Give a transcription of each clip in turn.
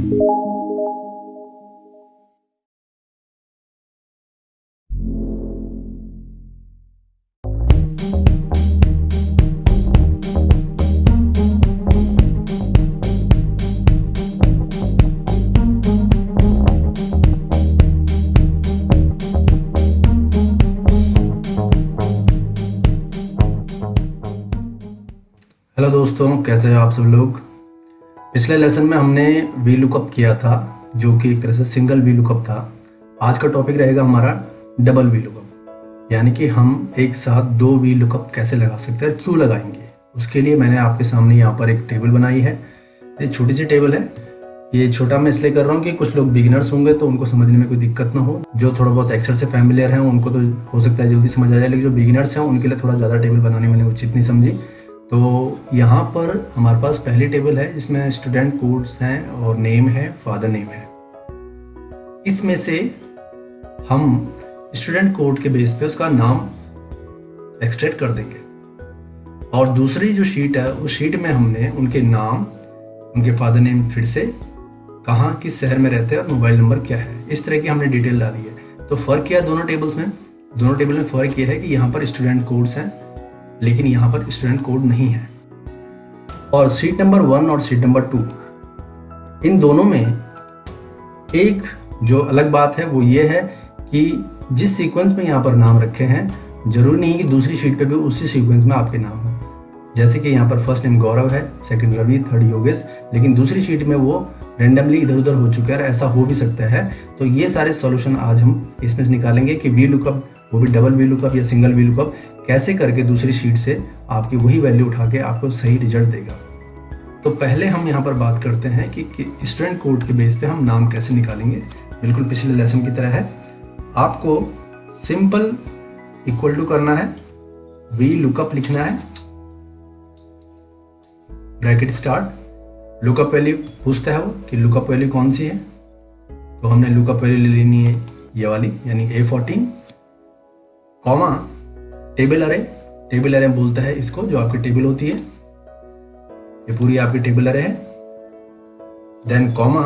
Hello दोस्तों, कैसे हो आप सब लोग। पिछले लेसन में हमने वी लुकअप किया था, जो कि एक तरह से सिंगल वी लुकअप था। आज का टॉपिक रहेगा हमारा डबल वी लुकअप, यानी कि हम एक साथ दो वी लुकअप कैसे लगा सकते हैं और क्यों लगाएंगे। उसके लिए मैंने आपके सामने यहाँ पर एक टेबल बनाई है। ये छोटी सी टेबल है। ये छोटा मैं इसलिए कर रहा हूँ कि कुछ लोग बिगिनर्स होंगे तो उनको समझने में कोई दिक्कत ना हो। जो थोड़ा बहुत एक्सेल से फैमिलियर हैं उनको तो हो सकता है जल्दी समझ आ जाए, लेकिन जो बिगिनर्स हैं उनके लिए थोड़ा ज़्यादा टेबल बनाने मैंने उचित नहीं समझी। तो यहाँ पर हमारे पास पहली टेबल है जिसमें स्टूडेंट कोड्स हैं और नेम है, फादर नेम है। इसमें से हम स्टूडेंट कोड के बेस पे उसका नाम एक्सट्रैक्ट कर देंगे, और दूसरी जो शीट है उस शीट में हमने उनके नाम, उनके फादर नेम, फिर से कहाँ किस शहर में रहते हैं और मोबाइल नंबर क्या है, इस तरह की हमने डिटेल डाली है। तो फ़र्क क्या है दोनों टेबल्स में? दोनों टेबल में फ़र्क ये है कि यहाँ पर स्टूडेंट कोड्स हैं लेकिन यहाँ पर स्टूडेंट कोड नहीं है। और सीट नंबर 1 और सीट नंबर 2, इन दोनों में एक जो अलग बात है वो ये है कि जिस सीक्वेंस में यहाँ पर नाम रखे हैं जरूरी नहीं कि दूसरी शीट पे भी उसी सीक्वेंस में आपके नाम हो। जैसे कि यहाँ पर फर्स्ट नेम गौरव है, सेकंड रवि, थर्ड योगेश, लेकिन दूसरी शीट में वो रेंडमली इधर उधर हो चुका है, ऐसा हो भी सकता है। तो ये सारे सॉल्यूशन आज हम इसमें से निकालेंगे कि वी लुकअप, वो भी डबल वी लुकअप या सिंगल वी लुकअप, कैसे करके दूसरी शीट से आपकी वही वैल्यू उठा के आपको सही रिजल्ट देगा। तो पहले हम यहाँ पर बात करते हैं कि स्टूडेंट कोड के बेस पे हम नाम कैसे निकालेंगे। बिल्कुल पिछले लेसन की तरह है। आपको सिंपल इक्वल टू करना है, वी लुकअप लिखना है, ब्रैकेट स्टार्ट, लुकअप वैल्यू पूछता है वो कि लुकअप वैल्यू कौन सी है। तो हमने लुकअप वैल्यू ले लेनी है ये वाली, यानी A14, कॉमा टेबल अरे। टेबल अरे बोलता है इसको, जो आपकी टेबल होती है, ये पूरी आपकी टेबल अरे है। Then comma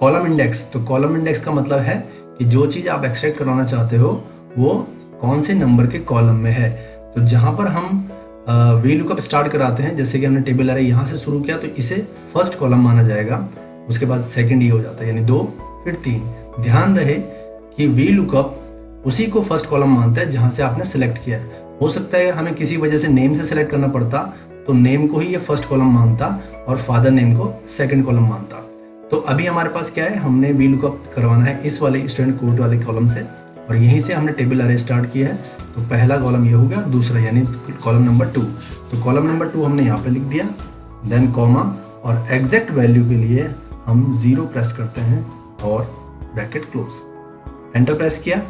column index. तो कॉलम इंडेक्स का मतलब है कि जो चीज आप एक्सट्रैक्ट करवाना चाहते हो वो कौन से नंबर के कॉलम में है। तो जहां पर हम वी लुकअप स्टार्ट कराते हैं, जैसे कि हमने टेबल अरे यहाँ से शुरू किया तो इसे फर्स्ट कॉलम माना जाएगा, उसके बाद सेकंड ये हो जाता है, यानी 2 फिर 3। ध्यान रहे कि वी लुकअप उसी को फर्स्ट कॉलम मानता है जहां से आपने सेलेक्ट किया है। हो सकता है हमें किसी वजह से नेम से सेलेक्ट करना पड़ता तो नेम को ही ये फर्स्ट कॉलम मानता और फादर नेम को सेकंड कॉलम मानता। तो अभी हमारे पास क्या है, हमने वी लुकअप करवाना है इस वाले स्टूडेंट कोड वाले कॉलम से, और यहीं से हमने टेबल अरे स्टार्ट किया है। तो पहला कॉलम ये हो गया, दूसरा यानी कॉलम नंबर 2। तो कॉलम नंबर 2 हमने यहाँ पे लिख दिया, देन कॉमा, और एग्जैक्ट वैल्यू के लिए हम 0 प्रेस करते हैं और ब्रैकेट क्लोज। एंटर प्रेस किया।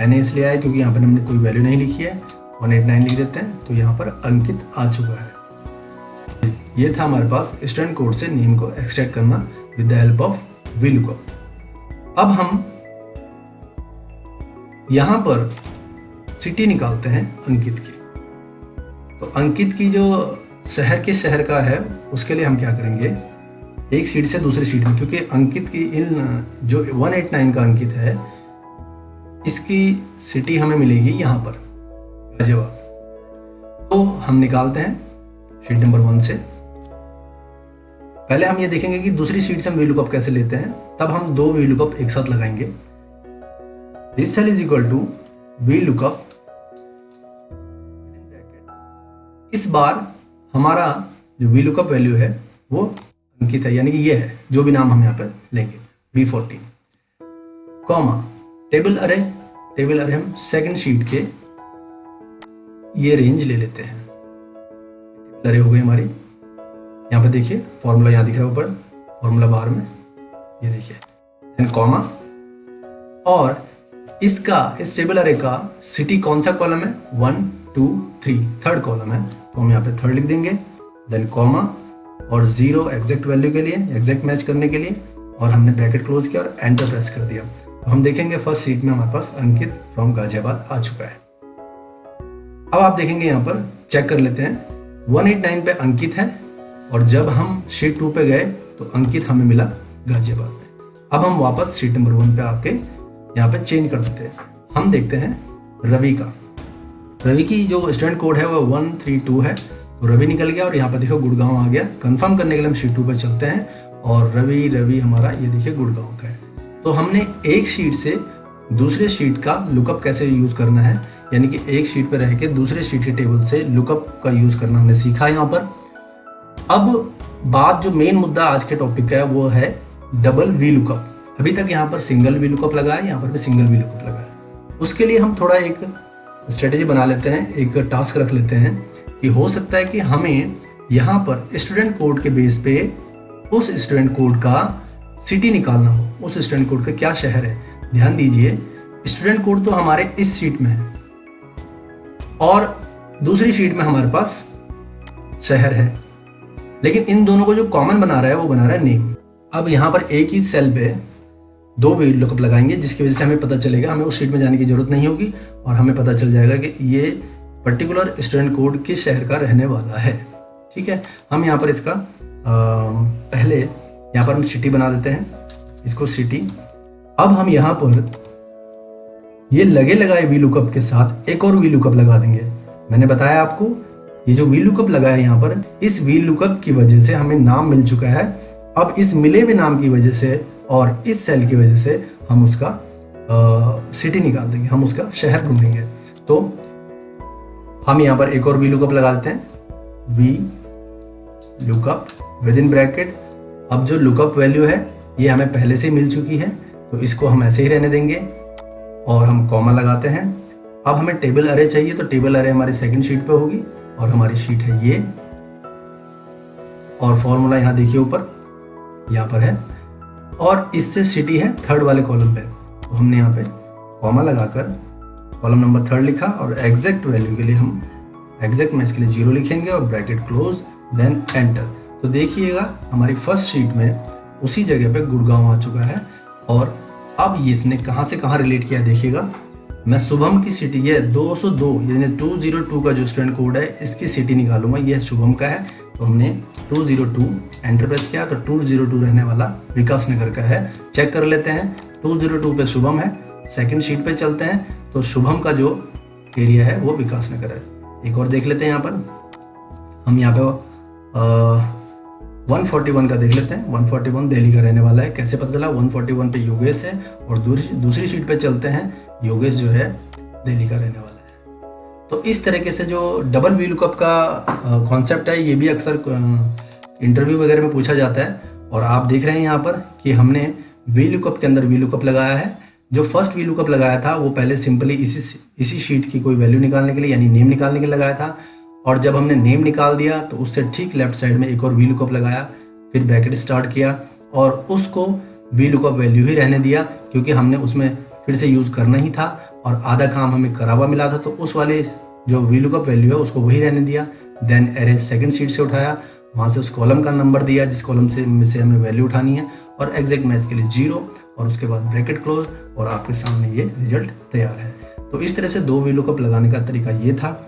NA इसलिए आया क्योंकि यहाँ पर हमने कोई वैल्यू नहीं लिखी है। 189 लिख देते हैं, तो यहाँ पर अंकित आ चुका है। ये था हमारे पास स्टूडेंट कोड से नेम को एक्सट्रैक्ट करना with the help of V lookup. अब हम यहाँ पर सिटी निकालते हैं अंकित की। तो अंकित की जो शहर के शहर का है उसके लिए हम क्या करेंगे, एक सीट से दूसरी सीट में, क्योंकि अंकित की इन जो 189 का अंकित है इसकी सिटी हमें मिलेगी यहाँ पर गाजियाबाद। तो हम निकालते हैं शीट नंबर 1 से। पहले हम ये देखेंगे कि दूसरी शीट से हम वी लुकअप कैसे लेते हैं, तब हम दो वी लुकअप एक साथ लगाएंगे। This cell is equal to V lookup. इस बार हमारा जो वी लुकअप वैल्यू है वो अंकित है, यानी कि ये है जो भी नाम हम यहाँ पर लेंगे, V14, कॉमा टेबल अरे। टेबल अरे हम सेकंड शीट के ये रेंज ले लेते हैं। टेबल अरे हो गई हमारी। यहाँ पे देखिए फॉर्मूला यहाँ दिख रहा है ऊपर, फॉर्मूला बार में ये देखिए, देन कॉमा, और इसका इस टेबल अरे का सिटी कौन सा कॉलम है, 1 2 3, थर्ड कॉलम है, तो हम यहाँ पे थर्ड लिख देंगे, देन कॉमा और 0 एग्जैक्ट वैल्यू के लिए, एग्जैक्ट मैच करने के लिए, और हमने ब्रैकेट क्लोज किया और एंटर प्रेस कर दिया। तो हम देखेंगे फर्स्ट सीट में हमारे पास अंकित फ्रॉम गाजियाबाद आ चुका है। अब आप देखेंगे यहाँ पर चेक कर लेते हैं, 189 पे अंकित है, और जब हम शीट 2 पे गए तो अंकित हमें मिला गाजियाबाद में। अब हम वापस सीट नंबर 1 पे आके यहाँ पे चेंज कर देते हैं। हम देखते हैं रवि का। रवि की जो स्टूडेंट कोड है वो 132 है, तो रवि निकल गया और यहाँ पे देखो गुड़गांव आ गया। कंफर्म करने के लिए हम शीट 2 पे चलते हैं और रवि हमारा ये देखिए गुड़गांव का है। तो हमने एक शीट से दूसरे शीट का लुकअप कैसे यूज करना है, यानी कि एक शीट पे रह के दूसरे शीट के टेबल से लुकअप का यूज करना हमने सीखा यहाँ पर। अब बात जो मेन मुद्दा आज के टॉपिक का है वो है डबल वी लुकअप। अभी तक यहाँ पर सिंगल वी लुकअप लगा है, यहाँ पर भी सिंगल वी लुकअप लगा है। उसके लिए हम थोड़ा एक स्ट्रेटेजी बना लेते हैं, एक टास्क रख लेते हैं कि हो सकता है कि हमें यहाँ पर स्टूडेंट कोड के बेस पे उस स्टूडेंट कोड का सिटी निकालना हो, उस स्टूडेंट कोड का क्या शहर है। ध्यान दीजिए, स्टूडेंट कोड तो हमारे इस शीट में है और दूसरी शीट में हमारे पास शहर है, लेकिन इन दोनों को जो कॉमन बना रहा है वो बना रहा है नेम। अब यहाँ पर एक ही सेल पे 2 वी लुकअप लगाएंगे, जिसकी वजह से हमें पता चलेगा, हमें उस शीट में जाने की जरूरत नहीं होगी और हमें पता चल जाएगा कि ये पर्टिकुलर स्टूडेंट कोड किस शहर का रहने वाला है। ठीक है, हम यहाँ पर इसका पहले यहाँ पर हम सिटी बना देते हैं, इसको सिटी। अब हम यहाँ पर ये लगे लगाए वी लुकअप के साथ एक और वी लुकअप लगा देंगे। मैंने बताया आपको ये जो वी लुकअप लगा है यहाँ पर, इस वी लुकअप की वजह से हमें नाम मिल चुका है। अब इस मिले हुए नाम की वजह से और इस सेल की वजह से हम उसका सिटी निकाल देंगे, हम उसका शहर ढूंढेंगे। तो हम यहाँ पर एक और वी लुकअप लगा देते हैं, V lookup with in bracket. अब जो लुकअप वैल्यू है ये हमें पहले से ही मिल चुकी है, तो इसको हम ऐसे ही रहने देंगे और हम कॉमा लगाते हैं। अब हमें टेबल अरे चाहिए, तो टेबल अरे हमारी सेकंड शीट पे होगी और हमारी शीट है ये, और फॉर्मूला यहाँ देखिए ऊपर यहाँ पर है, और इससे सिटी है थर्ड वाले कॉलम पे। तो हमने यहाँ पे कॉमा लगाकर कॉलम नंबर 3 लिखा और एग्जैक्ट वैल्यू के लिए हम एग्जैक्ट मैच के लिए 0 लिखेंगे और ब्रैकेट क्लोज, देन एंटर। तो देखिएगा हमारी फर्स्ट शीट में उसी जगह पे गुड़गांव आ चुका है। और अब ये इसने कहाँ से कहाँ रिलेट किया देखिएगा। मैं शुभम की सिटी, ये 202 यानी 202 का जो स्टूडेंट कोड है इसकी सिटी निकालूंगा, ये शुभम का है। तो हमने 202 एंटर प्रेस किया तो 202 रहने वाला विकास नगर का है। चेक कर लेते हैं, 202 पे शुभम है। सेकंड शीट पे चलते हैं तो शुभम का जो एरिया है वो विकास नगर है। एक और देख लेते हैं, यहाँ पर हम यहाँ पे 141 का देख लेते हैं। 141 दिल्ली का रहने वाला है। कैसे पता चला? 141 पे योगेश है और दूसरी शीट पे चलते हैं, योगेश जो है दिल्ली का रहने वाला है। तो इस तरीके से जो डबल वी लुकअप का कॉन्सेप्ट है ये भी अक्सर इंटरव्यू वगैरह में पूछा जाता है। और आप देख रहे हैं यहाँ पर कि हमने वी लुकअप के अंदर वी लुकअप लगाया है। जो फर्स्ट वी लुकअप लगाया था वो पहले सिंपली इसी शीट की कोई वैल्यू निकालने के लिए यानी नेम निकालने के लिए लगाया था, और जब हमने नेम निकाल दिया तो उससे ठीक लेफ्ट साइड में एक और वी लुकअप लगाया, फिर ब्रैकेट स्टार्ट किया और उसको वी लुकअप वैल्यू ही रहने दिया, क्योंकि हमने उसमें फिर से यूज करना ही था और आधा काम हमें करा हुआ मिला था, तो उस वाले जो वी लुकअप वैल्यू है उसको वही रहने दिया। देन एरे सेकंड शीट से उठाया, वहां से उस कॉलम का नंबर दिया जिस कॉलम से हमें वैल्यू उठानी है, और एग्जैक्ट मैच के लिए 0 और उसके बाद ब्रैकेट क्लोज, और आपके सामने ये रिजल्ट तैयार है। तो इस तरह से 2 वी लुकअप लगाने का तरीका ये था।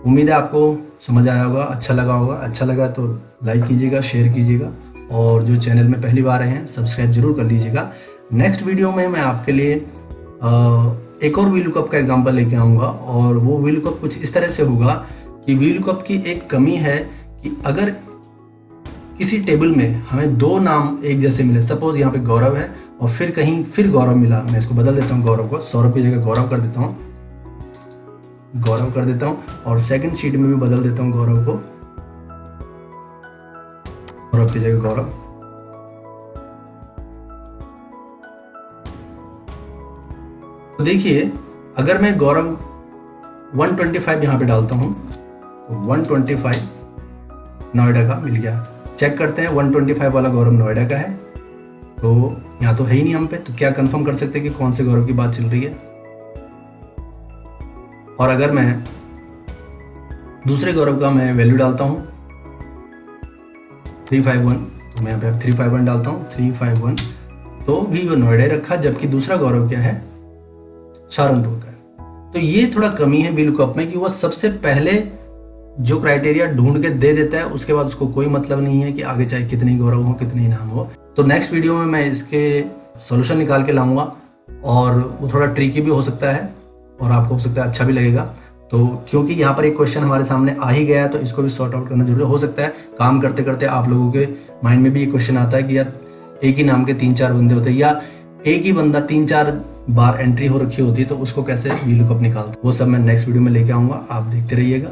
उम्मीद है आपको समझ आया होगा, अच्छा लगा होगा। अच्छा लगा तो लाइक कीजिएगा, शेयर कीजिएगा, और जो चैनल में पहली बार आए हैं सब्सक्राइब जरूर कर लीजिएगा। नेक्स्ट वीडियो में मैं आपके लिए एक और वी लुकअप का एग्जांपल लेके आऊँगा, और वो वी लुकअप कुछ इस तरह से होगा कि वी लुकअप की एक कमी है कि अगर किसी टेबल में हमें 2 नाम एक जैसे मिले, सपोज यहाँ पे गौरव है और फिर कहीं फिर गौरव मिला, मैं इसको बदल देता हूँ, गौरव को सौरभ की जगह गौरव कर देता हूँ, गौरव कर देता हूँ, और सेकंड शीट में भी बदल देता हूँ गौरव को, गौरव की जगह गौरव। तो देखिए अगर मैं गौरव 125 यहाँ पे डालता हूँ तो 125 नोएडा का मिल गया। चेक करते हैं 125 वाला गौरव नोएडा का है, तो यहाँ तो है ही नहीं हम पे, तो क्या कंफर्म कर सकते हैं कि कौन से गौरव की बात चल रही है। और अगर मैं दूसरे गौरव का मैं वैल्यू डालता हूँ 351, तो मैं यहाँ पे 351 डालता हूँ 351, तो भी वो नोएडा रखा, जबकि दूसरा गौरव क्या है, सहारनपुर का है। तो ये थोड़ा कमी है वी लुकअप में कि वो सबसे पहले जो क्राइटेरिया ढूंढ के दे देता है, उसके बाद उसको कोई मतलब नहीं है कि आगे चाहे कितने गौरव हो कितने नाम हो। तो नेक्स्ट वीडियो में मैं इसके सॉल्यूशन निकाल के लाऊंगा और वो थोड़ा ट्रिकी भी हो सकता है और आपको हो सकता है अच्छा भी लगेगा। तो क्योंकि यहाँ पर एक क्वेश्चन हमारे सामने आ ही गया है तो इसको भी सॉर्ट आउट करना जरूरी हो सकता है। काम करते करते आप लोगों के माइंड में भी ये क्वेश्चन आता है कि यार एक ही नाम के 3-4 बंदे होते हैं या एक ही बंदा 3-4 बार एंट्री हो रखी होती है तो उसको कैसे वी लुकअप निकालते, वो सब मैं नेक्स्ट वीडियो में लेके आऊंगा। आप देखते रहिएगा।